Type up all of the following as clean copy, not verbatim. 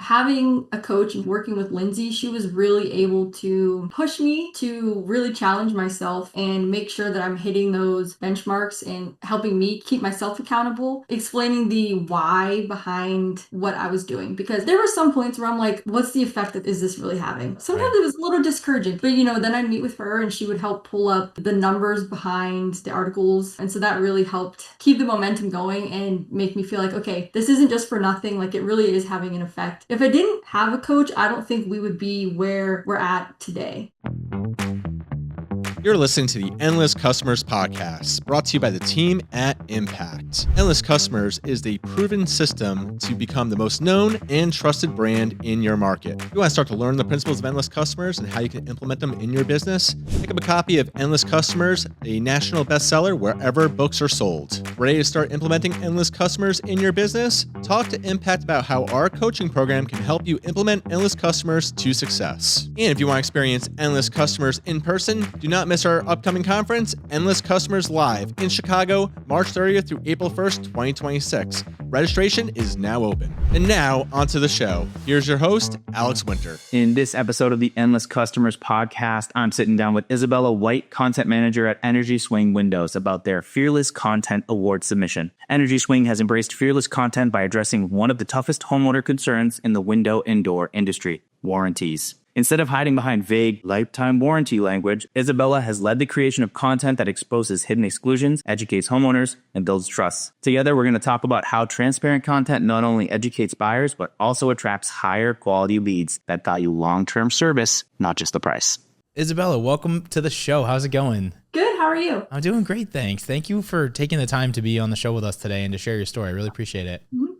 having a coach and working with Lindsay, she was really able to push me to really challenge myself and make sure that I'm hitting those benchmarks and helping me keep myself accountable, explaining the why behind what I was doing. Because there were some points where I'm like, what's the effect that is this really having? Sometimes it was a little discouraging, but then I'd meet with her and she would help pull up the numbers behind the articles. And so that really helped keep the momentum going and make me feel like, okay, this isn't just for nothing. Like, it really is having an effect. If I didn't have a coach, I don't think we would be where we're at today. You're listening to the Endless Customers podcast, brought to you by the team at Impact. Endless Customers is the proven system to become the most known and trusted brand in your market. If you want to start to learn the principles of Endless Customers and how you can implement them in your business, pick up a copy of Endless Customers, a national bestseller wherever books are sold. Ready to start implementing Endless Customers in your business? Talk to Impact about how our coaching program can help you implement Endless Customers to success. And if you want to experience Endless Customers in person, do not miss our upcoming conference, Endless Customers Live, in Chicago, March 30th through April 1st, 2026. Registration is now open. And now, onto the show. Here's your host, Alex Winter. In this episode of the Endless Customers podcast, I'm sitting down with Isabella White, content manager at Energy Swing Windows, about their Fearless Content Award submission. Energy Swing has embraced fearless content by addressing one of the toughest homeowner concerns in the window and door industry: warranties. Instead of hiding behind vague lifetime warranty language, Isabella has led the creation of content that exposes hidden exclusions, educates homeowners, and builds trust. Together, we're going to talk about how transparent content not only educates buyers, but also attracts higher quality leads that value long-term service, not just the price. Isabella, welcome to the show. How's it going? Good. How are you? I'm doing great, thanks. Thank you for taking the time to be on the show with us today and to share your story. I really appreciate it. Mm-hmm.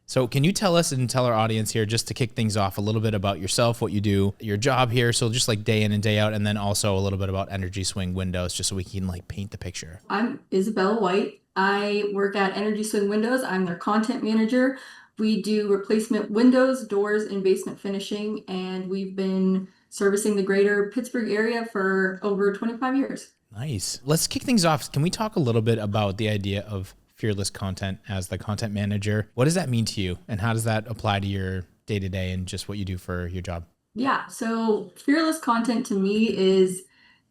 So can you tell us and tell our audience here, just to kick things off, a little bit about yourself, what you do, your job here, so just like day in and day out, and then also a little bit about Energy Swing Windows, just so we can like paint the picture. I'm Isabella White. I work at Energy Swing Windows. I'm their content manager. We do replacement windows, doors, and basement finishing, and we've been servicing the greater Pittsburgh area for over 25 years. Nice. Let's kick things off. Can we talk a little bit about the idea of fearless content as the content manager? What does that mean to you, and how does that apply to your day-to-day and just what you do for your job? Yeah, so fearless content to me is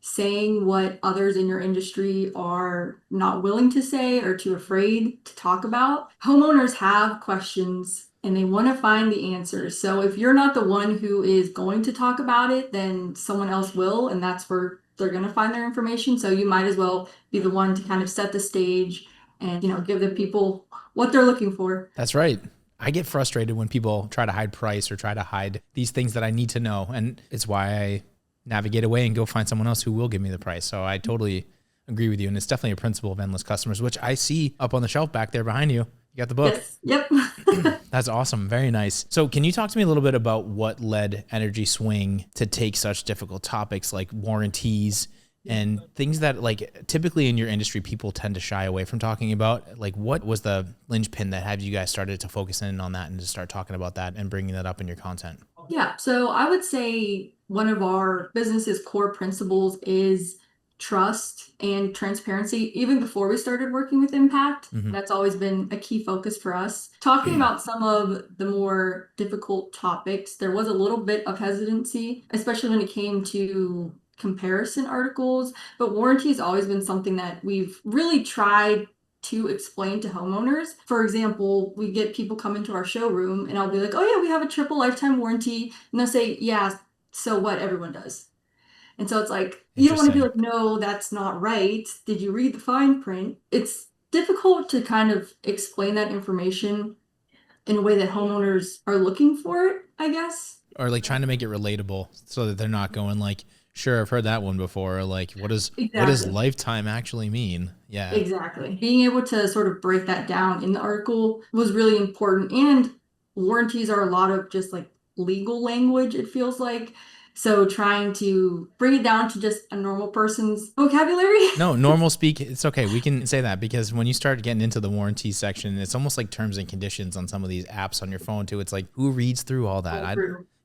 saying what others in your industry are not willing to say or too afraid to talk about. Homeowners have questions and they want to find the answers. So if you're not the one who is going to talk about it, then someone else will, and that's where they're going to find their information. So you might as well be the one to kind of set the stage and, give the people what they're looking for. That's right. I get frustrated when people try to hide price or try to hide these things that I need to know. And it's why I navigate away and go find someone else who will give me the price. So I totally agree with you. And it's definitely a principle of Endless Customers, which I see up on the shelf back there behind you. You got the book. Yes. Yep. That's awesome. Very nice. So can you talk to me a little bit about what led Energy Swing to take such difficult topics like warranties and things that like typically in your industry, people tend to shy away from talking about? Like, what was the linchpin that had you guys started to focus in on that and to start talking about that and bringing that up in your content? Yeah. So I would say one of our business's core principles is trust and transparency. Even before we started working with Impact, that's always been a key focus for us. Talking about some of the more difficult topics, there was a little bit of hesitancy, especially when it came to comparison articles, but warranty has always been something that we've really tried to explain to homeowners. For example, we get people come into our showroom and I'll be like, oh yeah, we have a triple lifetime warranty. And they'll say, yeah, so what? Everyone does. And so it's like, you don't want to be like, no, that's not right. Did you read the fine print? It's difficult to kind of explain that information in a way that homeowners are looking for it, I guess. Or like trying to make it relatable so that they're not going like, sure, I've heard that one before. Like, what does lifetime actually mean? Yeah, exactly. Being able to sort of break that down in the article was really important. And warranties are a lot of just like legal language, it feels like. So trying to bring it down to just a normal person's vocabulary. No, normal speak. It's okay. We can say that because when you start getting into the warranty section, it's almost like terms and conditions on some of these apps on your phone too. It's like, who reads through all that?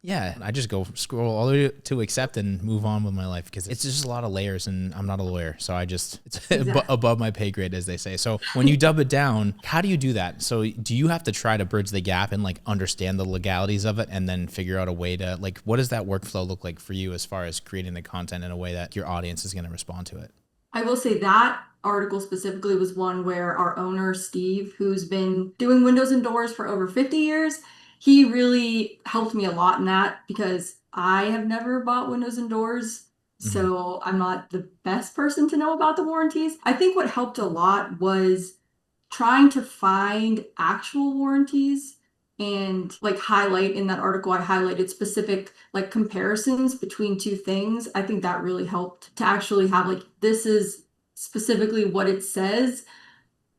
Yeah, I just go scroll all the way to accept and move on with my life because it's just a lot of layers and I'm not a lawyer. So it's Exactly. above my pay grade, as they say. So when you dub it down, how do you do that? So do you have to try to bridge the gap and like understand the legalities of it and then figure out a way to like, what does that workflow look like for you as far as creating the content in a way that your audience is going to respond to it? I will say that article specifically was one where our owner, Steve, who's been doing windows and doors for over 50 years, he really helped me a lot in that because I have never bought windows and doors. Mhm. So I'm not the best person to know about the warranties. I think what helped a lot was trying to find actual warranties and like highlight in that article. I highlighted specific like comparisons between two things. I think that really helped to actually have like this is specifically what it says,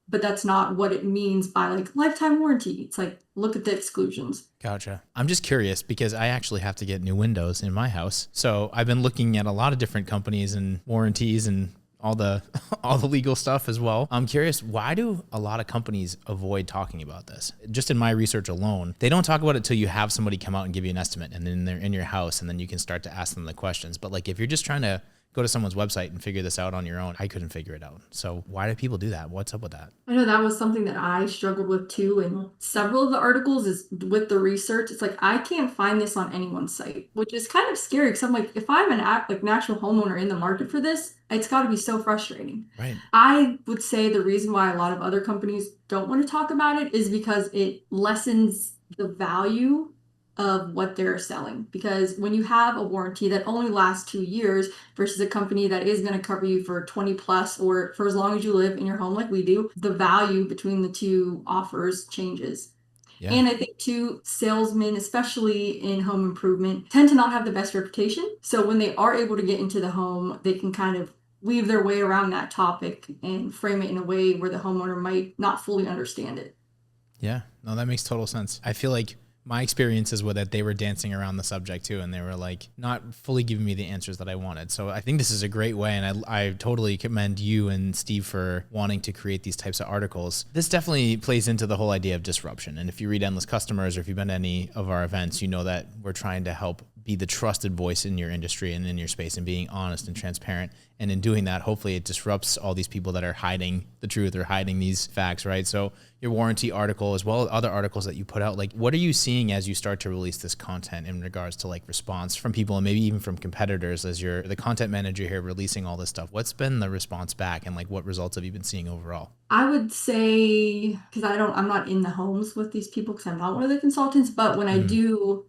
but that's not what it means by like lifetime warranty. It's like look at the exclusions. Gotcha. I'm just curious because I actually have to get new windows in my house. So I've been looking at a lot of different companies and warranties and all the all the legal stuff as well. I'm curious, why do a lot of companies avoid talking about this? Just in my research alone, they don't talk about it till you have somebody come out and give you an estimate and then they're in your house and then you can start to ask them the questions. But like if you're just trying to go to someone's website and figure this out on your own, I couldn't figure it out. So why do people do that? What's up with that? I know that was something that I struggled with too. And several of the articles is with the research. It's like I can't find this on anyone's site, which is kind of scary because I'm like, if I'm like natural homeowner in the market for this, it's got to be so frustrating. Right. I would say the reason why a lot of other companies don't want to talk about it is because it lessens the value of what they're selling. Because when you have a warranty that only lasts 2 years versus a company that is going to cover you for 20 plus or for as long as you live in your home like we do, the value between the two offers changes. Yeah. And I think too, salesmen, especially in home improvement, tend to not have the best reputation. So when they are able to get into the home, they can kind of weave their way around that topic and frame it in a way where the homeowner might not fully understand it. Yeah. No, that makes total sense. I feel like my experiences with it, they were dancing around the subject too, and they were like not fully giving me the answers that I wanted. So I think this is a great way, and I totally commend you and Steve for wanting to create these types of articles. This definitely plays into the whole idea of disruption. And if you read Endless Customers or if you've been to any of our events, you know that we're trying to help be the trusted voice in your industry and in your space and being honest and transparent. And in doing that, hopefully it disrupts all these people that are hiding the truth or hiding these facts, right? So your warranty article, as well as other articles that you put out, like what are you seeing as you start to release this content in regards to like response from people and maybe even from competitors as you're the content manager here releasing all this stuff? What's been the response back and like what results have you been seeing overall? I would say, because I'm not in the homes with these people because I'm not one of the consultants, but when I do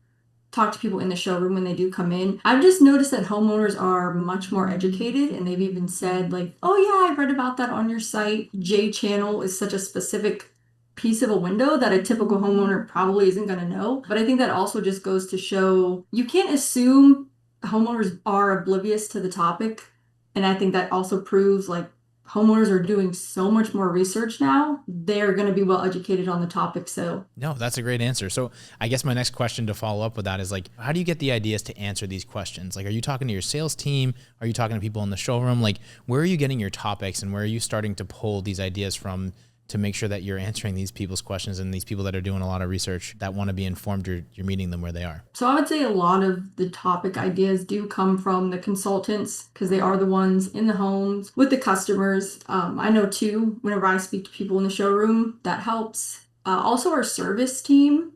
talk to people in the showroom when they do come in, I've just noticed that homeowners are much more educated and they've even said like, oh yeah, I read about that on your site. J channel is such a specific piece of a window that a typical homeowner probably isn't going to know. But I think that also just goes to show you can't assume homeowners are oblivious to the topic. And I think that also proves like homeowners are doing so much more research now. They're going to be well educated on the topic. So no, that's a great answer. So I guess my next question to follow up with that is like, how do you get the ideas to answer these questions? Like, are you talking to your sales team? Are you talking to people in the showroom? Like, where are you getting your topics and where are you starting to pull these ideas from to make sure that you're answering these people's questions and these people that are doing a lot of research that want to be informed, you're meeting them where they are? So I would say a lot of the topic ideas do come from the consultants because they are the ones in the homes with the customers. I know too, whenever I speak to people in the showroom, that helps. Also our service team,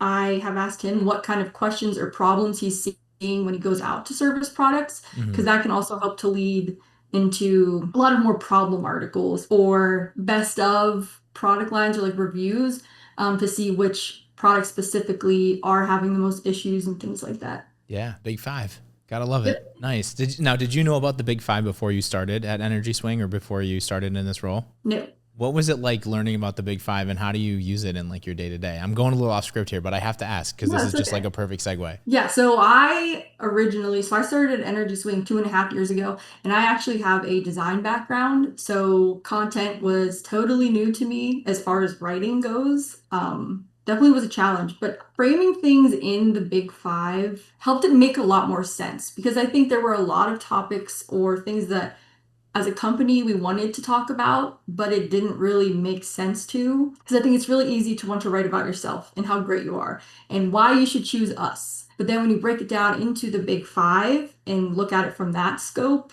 I have asked him what kind of questions or problems he's seeing when he goes out to service products, because that can also help to lead into a lot of more problem articles or best of product lines or like reviews to see which products specifically are having the most issues and things like that. Yeah, Big Five. Gotta love it. Nice. Did you know about the Big Five before you started at Energy Swing or before you started in this role? No. What was it like learning about the Big Five and how do you use it in like your day to day? I'm going a little off script here, but I have to ask because this is just like a perfect segue. Yeah, so I started at Energy Swing 2.5 years ago, and I actually have a design background. So content was totally new to me as far as writing goes. Definitely was a challenge, but framing things in the Big Five helped it make a lot more sense because I think there were a lot of topics or things that as a company we wanted to talk about, but it didn't really make sense to. Because I think it's really easy to want to write about yourself and how great you are and why you should choose us. But then when you break it down into the big five and look at it from that scope,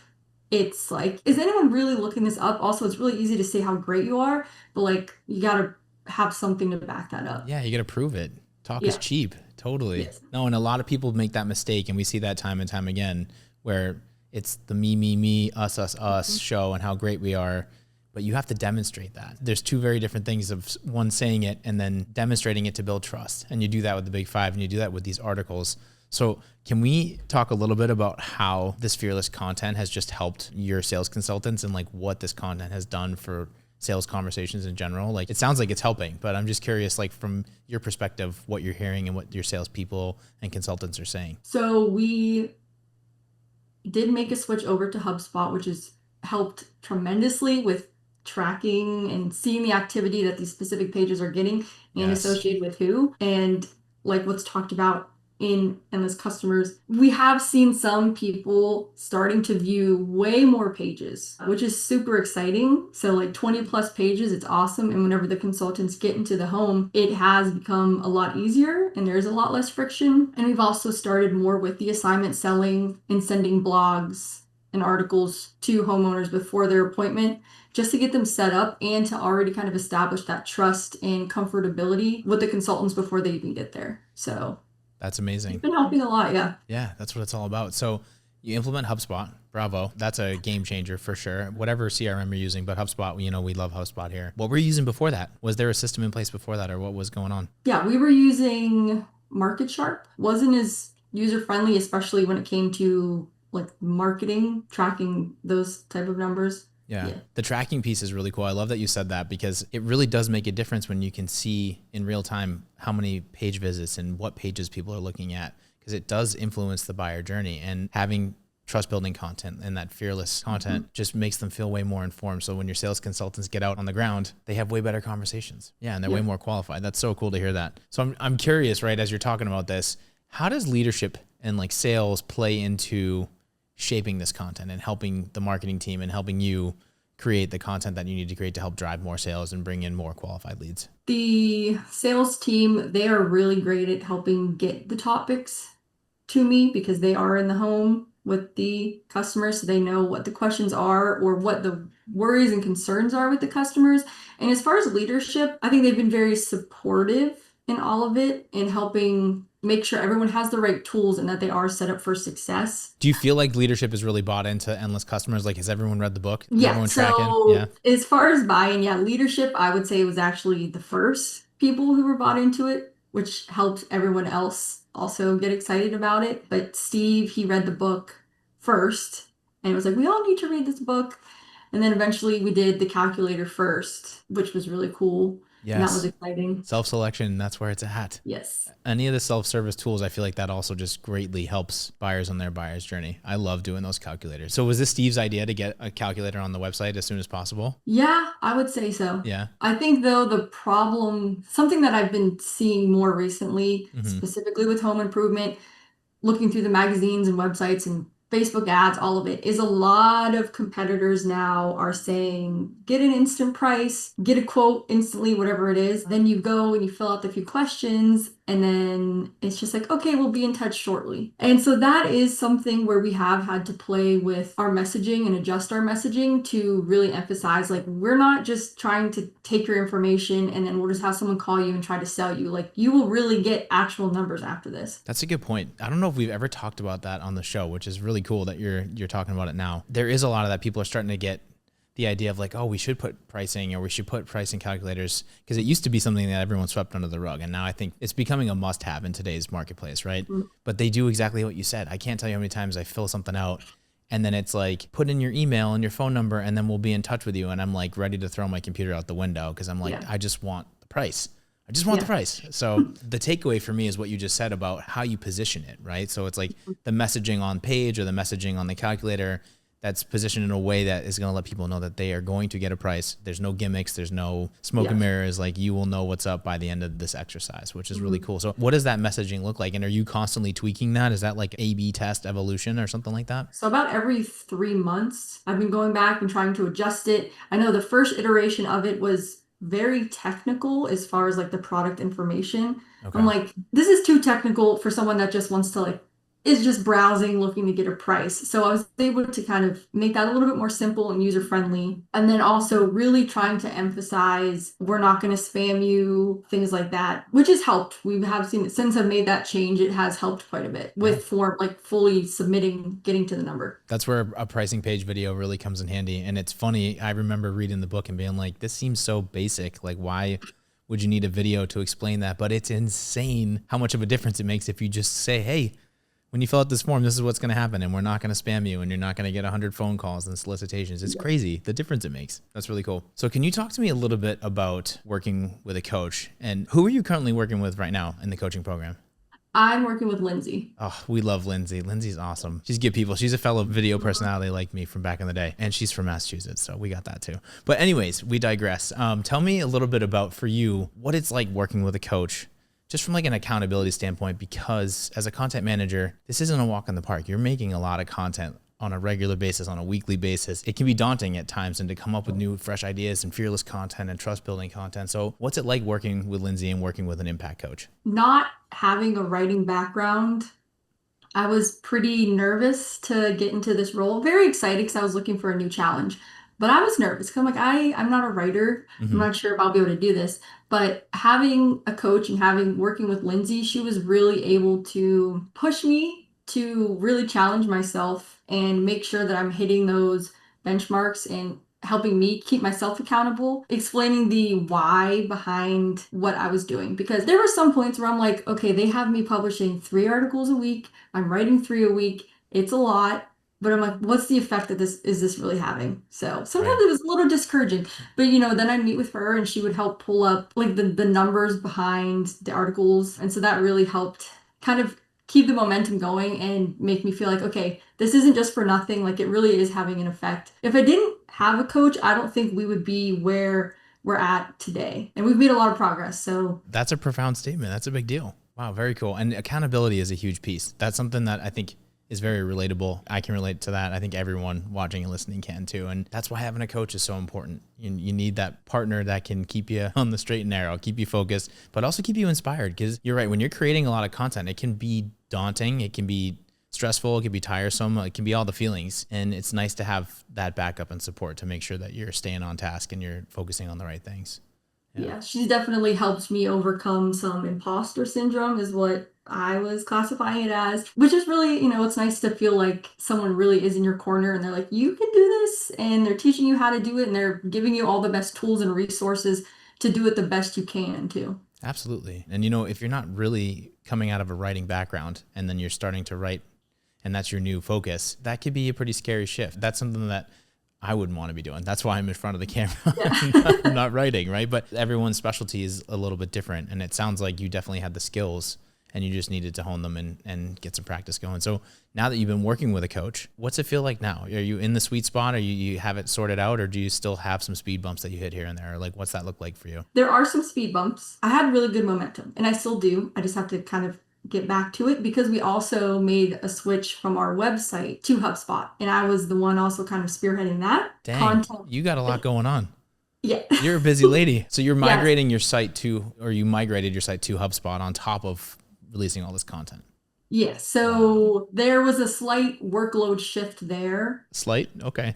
it's like, is anyone really looking this up? Also, it's really easy to say how great you are, but like, you got to have something to back that up. Yeah, you got to prove it. Talk is cheap. Totally. Yes. No, and a lot of people make that mistake, and we see that time and time again, where it's the me, us show and how great we are. But you have to demonstrate that. There's two very different things of one saying it and then demonstrating it to build trust. And you do that with the big five, and you do that with these articles. So can we talk a little bit about how this fearless content has just helped your sales consultants and like what this content has done for sales conversations in general? Like, it sounds like it's helping, but I'm just curious, like from your perspective, what you're hearing and what your salespeople and consultants are saying. So we did make a switch over to HubSpot, which has helped tremendously with tracking and seeing the activity that these specific pages are getting and associated with who. And like what's talked about in Endless Customers, we have seen some people starting to view way more pages, which is super exciting. So like 20 plus pages, it's awesome. And whenever the consultants get into the home, it has become a lot easier and there's a lot less friction. And we've also started more with the assignment selling and sending blogs and articles to homeowners before their appointment, just to get them set up and to already kind of establish that trust and comfortability with the consultants before they even get there. So that's amazing. It's been helping a lot. Yeah. Yeah. That's what it's all about. So you implement HubSpot. Bravo. That's a game changer for sure. Whatever CRM you're using, but HubSpot, you know, we love HubSpot here. What were you using before that? Was there a system in place before that, or what was going on? Yeah, we were using Market Sharp. Wasn't as user friendly, especially when it came to like marketing, tracking those type of numbers. Yeah. The tracking piece is really cool. I love that you said that, because it really does make a difference when you can see in real time how many page visits and what pages people are looking at, because it does influence the buyer journey. And having trust building content and that fearless content just makes them feel way more informed. So when your sales consultants get out on the ground, they have way better conversations. Yeah. And they're way more qualified. That's so cool to hear that. So I'm curious, right, as you're talking about this, how does leadership and like sales play into shaping this content and helping the marketing team and helping you create the content that you need to create to help drive more sales and bring in more qualified leads? The sales team, they are really great at helping get the topics to me because they are in the home with the customers. So they know what the questions are or what the worries and concerns are with the customers. And as far as leadership, I think they've been very supportive in all of it and helping make sure everyone has the right tools and that they are set up for success. Do you feel like leadership is really bought into Endless Customers? Like, has everyone read the book? Yeah. Everyone So tracking? as far as buy-in, leadership, I would say was actually the first people who were bought into it, which helped everyone else also get excited about it. But Steve, he read the book first and was like, we all need to read this book. And then eventually we did the calculator first, which was really cool. Yes. And that was exciting. Self-selection, that's where it's at. Yes. Any of the self-service tools, I feel like that also just greatly helps buyers on their buyer's journey. I love doing those calculators. So was this Steve's idea to get a calculator on the website as soon as possible? Yeah, I would say so. Yeah. I think though the problem, something that I've been seeing more recently, specifically with home improvement, looking through the magazines and websites and Facebook ads, all of it, is a lot of competitors now are saying, get an instant price, get a quote instantly, whatever it is. Then you go and you fill out the few questions and then it's just like, okay, we'll be in touch shortly. And so that is something where we have had to play with our messaging and adjust our messaging to really emphasize, like, we're not just trying to take your information and then we'll just have someone call you and try to sell you. Like, you will really get actual numbers after this. That's a good point. I don't know if we've ever talked about that on the show, which is really cool that you're talking about it now. There is a lot of that. People are starting to get the idea of like, oh, we should put pricing or we should put pricing calculators, because it used to be something that everyone swept under the rug. And now I think it's becoming a must have in today's marketplace, right? But they do exactly what you said. I can't tell you how many times I fill something out and then it's like, put in your email and your phone number and then we'll be in touch with you. And I'm like ready to throw my computer out the window because I'm like, I just want the price. I just want the price. So the takeaway for me is what you just said about how you position it, right? So it's like the messaging on page or the messaging on the calculator that's positioned in a way that is going to let people know that they are going to get a price. There's no gimmicks. There's no smoke and mirrors. Like, you will know what's up by the end of this exercise, which is really cool. So what does that messaging look like? And are you constantly tweaking that? Is that like A/B test evolution or something like that? So about every 3 months, I've been going back and trying to adjust it. I know the first iteration of it was very technical as far as like the product information. Okay. I'm like, this is too technical for someone that just wants to like is just browsing, looking to get a price. So I was able to kind of make that a little bit more simple and user friendly. And then also really trying to emphasize we're not going to spam you, things like that, which has helped. We have seen since I've made that change, it has helped quite a bit with form, like fully submitting, getting to the number. That's where a pricing page video really comes in handy. And it's funny, I remember reading the book and being like, this seems so basic. Like, why would you need a video to explain that? But it's insane how much of a difference it makes if you just say, hey, when you fill out this form, this is what's going to happen, and we're not going to spam you, and you're not going to get 100 phone calls and solicitations. It's crazy, the difference it makes. That's really cool. So can you talk to me a little bit about working with a coach, and who are you currently working with right now in the coaching program? I'm working with Lindsay. Oh, we love Lindsay. Lindsay's awesome. She's good people. She's a fellow video personality like me from back in the day, and she's from Massachusetts, so we got that too. But anyways, we digress. Tell me a little bit about, for you, what it's like working with a coach, just from like an accountability standpoint, because as a content manager, this isn't a walk in the park. You're making a lot of content on a regular basis, on a weekly basis. It can be daunting at times, and to come up with new, fresh ideas and fearless content and trust building content. So what's it like working with Lindsay and working with an impact coach? Not having a writing background, I was pretty nervous to get into this role. Very excited because I was looking for a new challenge. But I was nervous because I'm like, I'm not a writer. I'm not sure if I'll be able to do this. But having a coach and working with Lindsay, she was really able to push me to really challenge myself and make sure that I'm hitting those benchmarks and helping me keep myself accountable, explaining the why behind what I was doing. Because there were some points where I'm like, okay, they have me publishing 3 articles a week. I'm writing 3 a week. It's a lot. But I'm like, what's the effect that this really having? So sometimes it was a little discouraging. But then I'd meet with her and she would help pull up like the numbers behind the articles. And so that really helped kind of keep the momentum going and make me feel like, okay, this isn't just for nothing. Like, it really is having an effect. If I didn't have a coach, I don't think we would be where we're at today. And we've made a lot of progress. So that's a profound statement. That's a big deal. Wow, very cool. And accountability is a huge piece. That's something that I think is very relatable. I can relate to that. I think everyone watching and listening can too. And that's why having a coach is so important. You need that partner that can keep you on the straight and narrow, keep you focused, but also keep you inspired. Because you're right, when you're creating a lot of content, it can be daunting. It can be stressful. It can be tiresome. It can be all the feelings. And it's nice to have that backup and support to make sure that you're staying on task and you're focusing on the right things. Yeah, she's definitely helped me overcome some imposter syndrome is what I was classifying it as, which is really, it's nice to feel like someone really is in your corner and they're like, you can do this, and they're teaching you how to do it, and they're giving you all the best tools and resources to do it the best you can too. Absolutely. And if you're not really coming out of a writing background and then you're starting to write and that's your new focus, that could be a pretty scary shift. That's something that I wouldn't want to be doing. That's why I'm in front of the camera. Yeah. I'm not writing, right? But everyone's specialty is a little bit different. And it sounds like you definitely had the skills and you just needed to hone them and get some practice going. So now that you've been working with a coach, what's it feel like now? Are you in the sweet spot? Or you have it sorted out? Or do you still have some speed bumps that you hit here and there? Or like, what's that look like for you? There are some speed bumps. I had really good momentum, and I still do. I just have to kind of get back to it because we also made a switch from our website to HubSpot, and I was the one also kind of spearheading that. Dang, content. You got a lot going on. Yeah. You're a busy lady. So you're migrating your site to, or you migrated your site to HubSpot on top of releasing all this content. Yeah. So there was a slight workload shift there. Slight? Okay.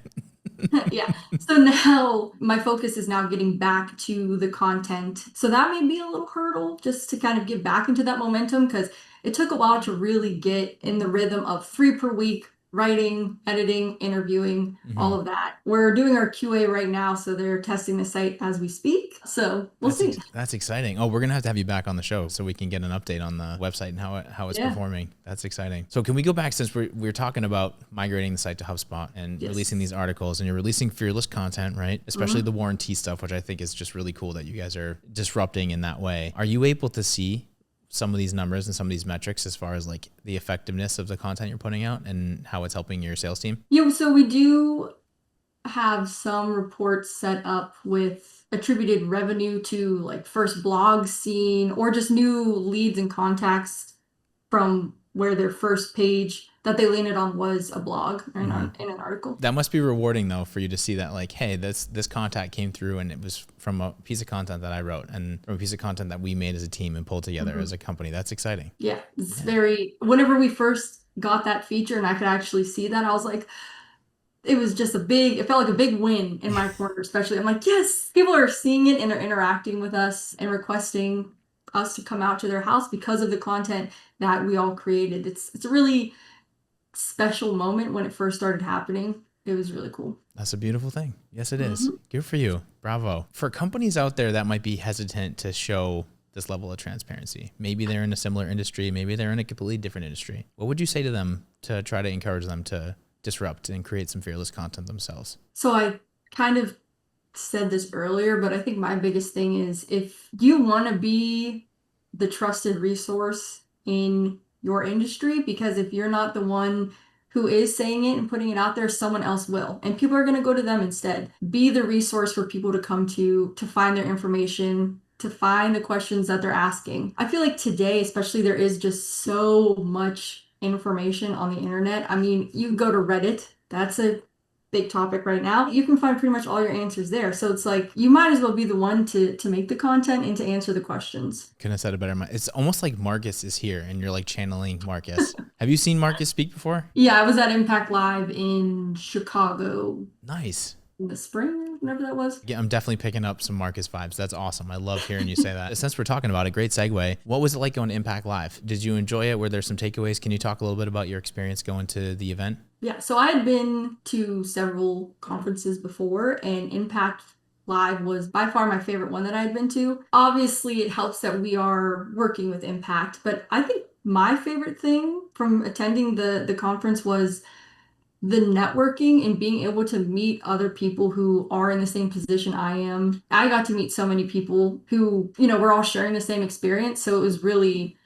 Yeah. So now my focus is now getting back to the content. So that may be a little hurdle just to kind of get back into that momentum, because it took a while to really get in the rhythm of 3 per week, writing, editing, interviewing, all of that. We're doing our QA right now, so they're testing the site as we speak. So we'll see. That's exciting. Oh, we're going to have you back on the show so we can get an update on the website and how it's performing. That's exciting. So can we go back, since we're talking about migrating the site to HubSpot and releasing these articles, and you're releasing fearless content, right? Especially the warranty stuff, which I think is just really cool that you guys are disrupting in that way. Are you able to see some of these numbers and some of these metrics as far as like the effectiveness of the content you're putting out and how it's helping your sales team? Yeah, so we do have some reports set up with attributed revenue to like first blog seen or just new leads and contacts from where their first page that they landed on was a blog and in an article. That must be rewarding though, for you to see that like, hey, this contact came through and it was from a piece of content that I wrote and from a piece of content that we made as a team and pulled together as a company. That's exciting. Yeah, it's whenever we first got that feature and I could actually see that, I was like, it was just it felt like a big win in my corner, especially. I'm like, yes, people are seeing it and they're interacting with us and requesting us to come out to their house because of the content that we all created. It's a really special moment when it first started happening. It was really cool. That's a beautiful thing. Yes, it is. Good for you. Bravo. For companies out there that might be hesitant to show this level of transparency, maybe they're in a similar industry, maybe they're in a completely different industry, what would you say to them to try to encourage them to disrupt and create some fearless content themselves? So I kind of said this earlier, but I think my biggest thing is if you want to be the trusted resource in your industry, because if you're not the one who is saying it and putting it out there, someone else will. And people are going to go to them instead. Be the resource for people to come to find their information, to find the questions that they're asking. I feel like today, especially, there is just so much information on the internet. I mean, you can go to Reddit. That's a big topic right now. You can find pretty much all your answers there. So it's like, you might as well be the one to make the content and to answer the questions. Couldn't have said it better. It's almost like Marcus is here and you're like channeling Marcus. Have you seen Marcus speak before? Yeah, I was at Impact Live in Chicago. Nice. In the spring, whenever that was. Yeah, I'm definitely picking up some Marcus vibes. That's awesome. I love hearing you say that. Since we're talking about it, great segue. What was it like going to Impact Live? Did you enjoy it? Were there some takeaways? Can you talk a little bit about your experience going to the event? Yeah, so I had been to several conferences before, and Impact Live was by far my favorite one that I had been to. Obviously, it helps that we are working with Impact, but I think my favorite thing from attending the conference was the networking and being able to meet other people who are in the same position I am. I got to meet so many people who, we're all sharing the same experience. So it was really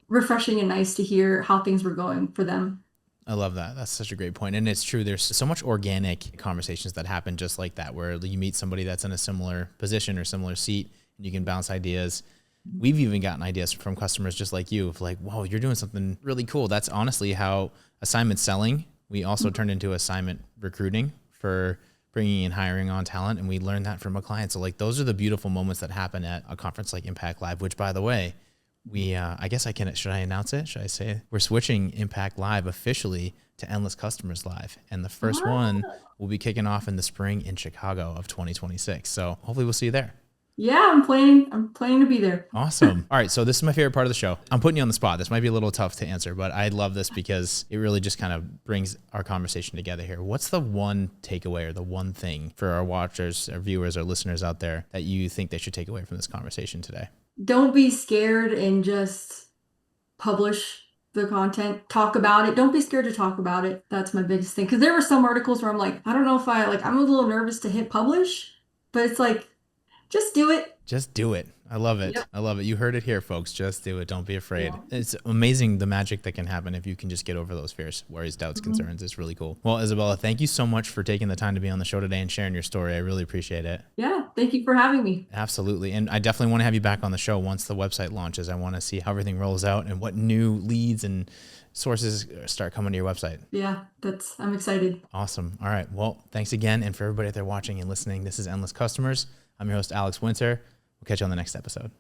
refreshing and nice to hear how things were going for them. I love that. That's such a great point. And it's true. There's so much organic conversations that happen just like that, where you meet somebody that's in a similar position or similar seat and you can bounce ideas. We've even gotten ideas from customers just like you of like, whoa, you're doing something really cool. That's honestly how assignment selling, we also turned into assignment recruiting for bringing and hiring on talent. And we learned that from a client. So like, those are the beautiful moments that happen at a conference like Impact Live, which by the way, I guess should I announce it? Should I say it? We're switching Impact Live officially to Endless Customers Live. And the first one will be kicking off in the spring in Chicago of 2026. So hopefully we'll see you there. Yeah, I'm planning to be there. Awesome. All right. So this is my favorite part of the show. I'm putting you on the spot. This might be a little tough to answer, but I love this because it really just kind of brings our conversation together here. What's the one takeaway or the one thing for our watchers, our viewers, our listeners out there that you think they should take away from this conversation today? Don't be scared and just publish the content. Talk about it. Don't be scared to talk about it. That's my biggest thing. Because there were some articles where I'm like, I don't know if I'm a little nervous to hit publish, but it's like, just do it. Just do it. I love it. Yep. I love it. You heard it here, folks. Just do it. Don't be afraid. Yeah. It's amazing the magic that can happen if you can just get over those fears, worries, doubts, concerns. It's really cool. Well, Isabella, thank you so much for taking the time to be on the show today and sharing your story. I really appreciate it. Yeah. Thank you for having me. Absolutely. And I definitely want to have you back on the show once the website launches. I want to see how everything rolls out and what new leads and sources start coming to your website. Yeah, I'm excited. Awesome. All right. Well, thanks again. And for everybody out there watching and listening, this is Endless Customers. I'm your host, Alex Winter. We'll catch you on the next episode.